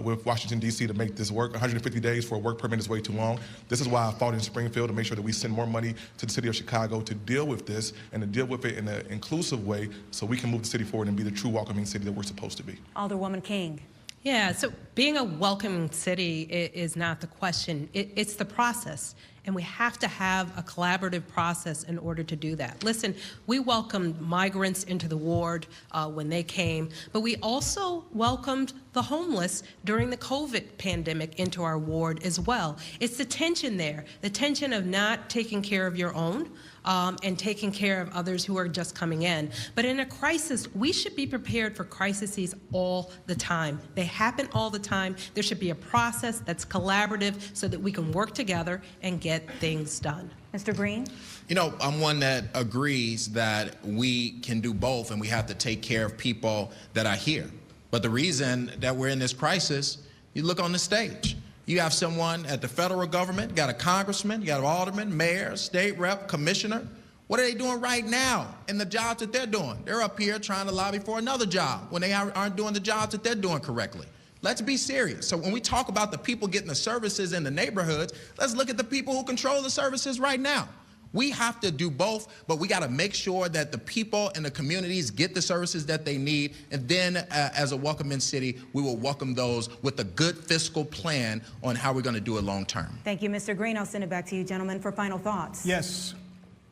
with Washington, D.C. to make this work. 150 days for a work permit is way too long. This is why I fought in Springfield to make sure that we send more money to the city of Chicago to deal with this and to deal with it in an inclusive way so we can move the city forward and be the true welcoming city that we're supposed to be. Alderwoman King. Yeah, so being a welcoming city is not the question. It's the process. And we have to have a collaborative process in order to do that. Listen, we welcomed migrants into the ward when they came, but we also welcomed the homeless during the COVID pandemic into our ward as well. It's the tension there, the tension of not taking care of your own and taking care of others who are just coming in. But in a crisis, we should be prepared for crises all the time. They happen all the time. There should be a process that's collaborative so that we can work together and get things done. Mr. Green? You know, I'm one that agrees that we can do both and we have to take care of people that are here. But the reason that we're in this crisis, you look on the stage. You have someone at the federal government, you got a congressman, you got an alderman, mayor, state rep, commissioner. What are they doing right now in the jobs that they're doing? They're up here trying to lobby for another job when they aren't doing the jobs that they're doing correctly. Let's be serious. So when we talk about the people getting the services in the neighborhoods, let's look at the people who control the services right now. We have to do both, but we got to make sure that the people in the communities get the services that they need. And then as a welcoming city, we will welcome those with a good fiscal plan on how we're going to do it long term. Thank you, Mr. Green. I'll send it back to you, gentlemen, for final thoughts. Yes.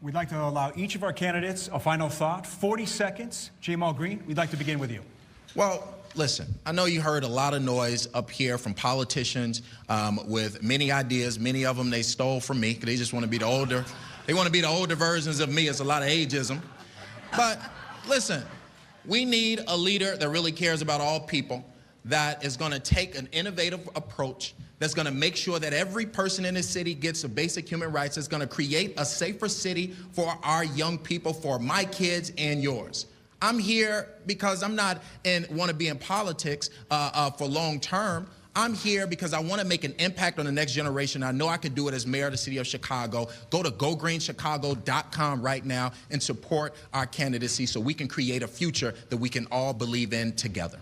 We'd like to allow each of our candidates a final thought. 40 seconds. Jamal Green, we'd like to begin with you. Well, listen, I know you heard a lot of noise up here from politicians with many ideas. Many of them they stole from me because they just want to be the older. They want to be the older versions of me. It's a lot of ageism. But listen, we need a leader that really cares about all people, that is going to take an innovative approach, that's going to make sure that every person in this city gets the basic human rights, that's going to create a safer city for our young people, for my kids and yours. I'm here because I'm not want to be in politics for long term. I'm here because I want to make an impact on the next generation. I know I can do it as mayor of the city of Chicago. Go to gogreenchicago.com right now and support our candidacy so we can create a future that we can all believe in together.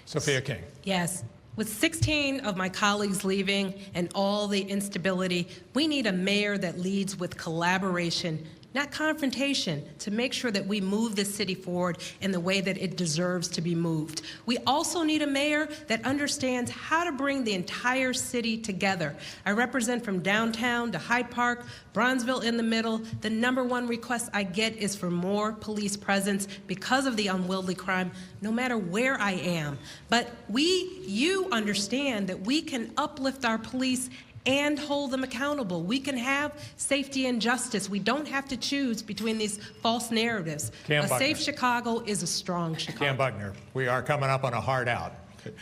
Sophia King. Yes. With 16 of my colleagues leaving and all the instability, we need a mayor that leads with collaboration, not confrontation, to make sure that we move this city forward in the way that it deserves to be moved. We also need a mayor that understands how to bring the entire city together. I represent from downtown to Hyde Park, Bronzeville in the middle. The #1 request I get is for more police presence because of the unwieldy crime, no matter where I am. But you understand that we can uplift our police and hold them accountable. We can have safety and justice. We don't have to choose between these false narratives. A safe Chicago is a strong Chicago. Cam Buckner, we are coming up on a hard out. Okay.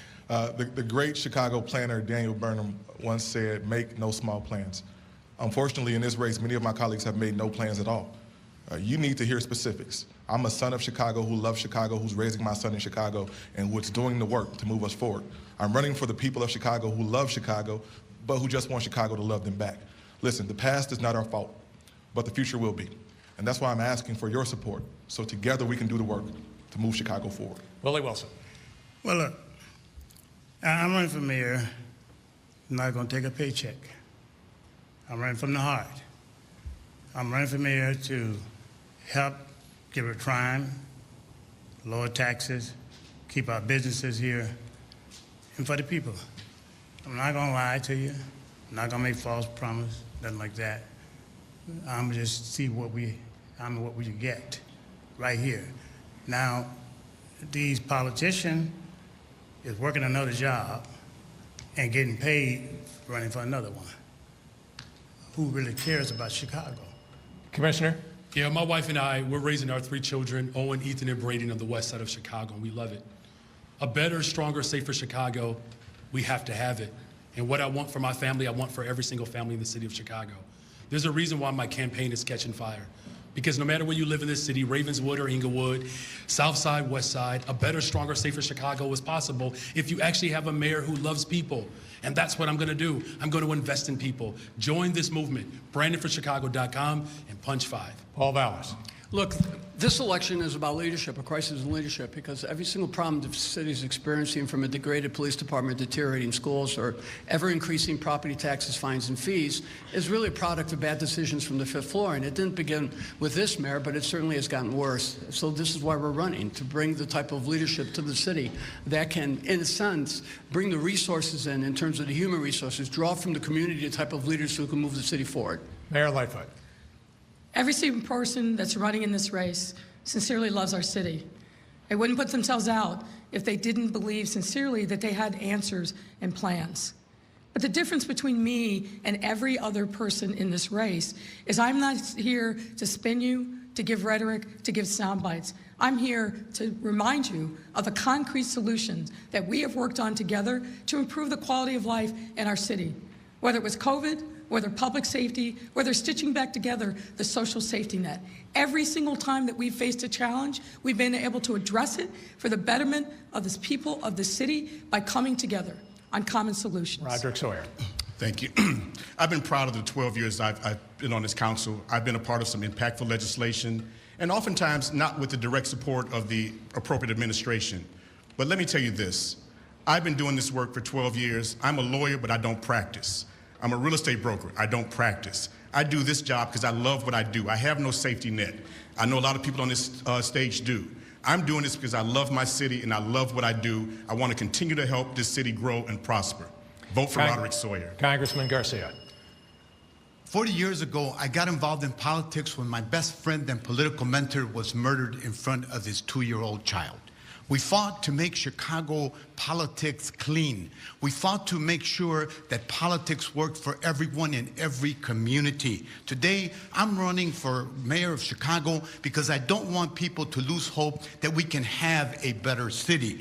The great Chicago planner Daniel Burnham once said, "Make no small plans." Unfortunately, in this race, many of my colleagues have made no plans at all. You need to hear specifics. I'm a son of Chicago who loves Chicago, who's raising my son in Chicago, and who's doing the work to move us forward. I'm running for the people of Chicago who love Chicago, but who just want Chicago to love them back. Listen, the past is not our fault, but the future will be. And that's why I'm asking for your support, so together we can do the work to move Chicago forward. Willie Wilson. Well, look, I'm running for mayor. I'm not going to take a paycheck. I'm running from the heart. I'm running for mayor to help get rid of crime, lower taxes, keep our businesses here, and for the people. I'm not going to lie to you. I'm not going to make false promises, nothing like that. I'm just see what we I mean, what would you get right here? Now, these politicians is working another job and getting paid running for another one. Who really cares about Chicago? Commissioner? Yeah, my wife and I, we're raising our 3 children, Owen, Ethan, and Braden, on the west side of Chicago, and we love it. A better, stronger, safer Chicago, we have to have it. And what I want for my family, I want for every single family in the city of Chicago. There's a reason why my campaign is catching fire. Because no matter where you live in this city, Ravenswood or Inglewood, South Side, West Side, a better, stronger, safer Chicago is possible if you actually have a mayor who loves people. And that's what I'm going to do. I'm going to invest in people. Join this movement. BrandonForChicago.com and Punch 5. Paul Vallis. Look, this election is about leadership, a crisis in leadership, because every single problem the city is experiencing, from a degraded police department, deteriorating schools, or ever-increasing property taxes, fines, and fees, is really a product of bad decisions from the fifth floor. And it didn't begin with this mayor, but it certainly has gotten worse. So this is why we're running, to bring the type of leadership to the city that can, in a sense, bring the resources in terms of the human resources, draw from the community the type of leaders who can move the city forward. Mayor Lightfoot. Every single person that's running in this race sincerely loves our city. They wouldn't put themselves out if they didn't believe sincerely that they had answers and plans. But the difference between me and every other person in this race is I'm not here to spin you, to give rhetoric, to give sound bites. I'm here to remind you of the concrete solutions that we have worked on together to improve the quality of life in our city, whether it was COVID, whether public safety, whether stitching back together the social safety net. Every single time that we've faced a challenge, we've been able to address it for the betterment of the people of the city by coming together on common solutions. Roderick Sawyer. Thank you. I've been proud of the 12 years I've been on this council. I've been a part of some impactful legislation, and oftentimes not with the direct support of the appropriate administration. But let me tell you this. I've been doing this work for 12 years. I'm a lawyer, but I don't practice. I'm a real estate broker. I don't practice. I do this job because I love what I do. I have no safety net. I know a lot of people on this stage do. I'm doing this because I love my city and I love what I do. I want to continue to help this city grow and prosper. Vote for Roderick Sawyer. Congressman Garcia. 40 years ago, I got involved in politics when my best friend and political mentor was murdered in front of his 2-year-old child. We fought to make Chicago politics clean. We fought to make sure that politics worked for everyone in every community. Today, I'm running for mayor of Chicago because I don't want people to lose hope that we can have a better city.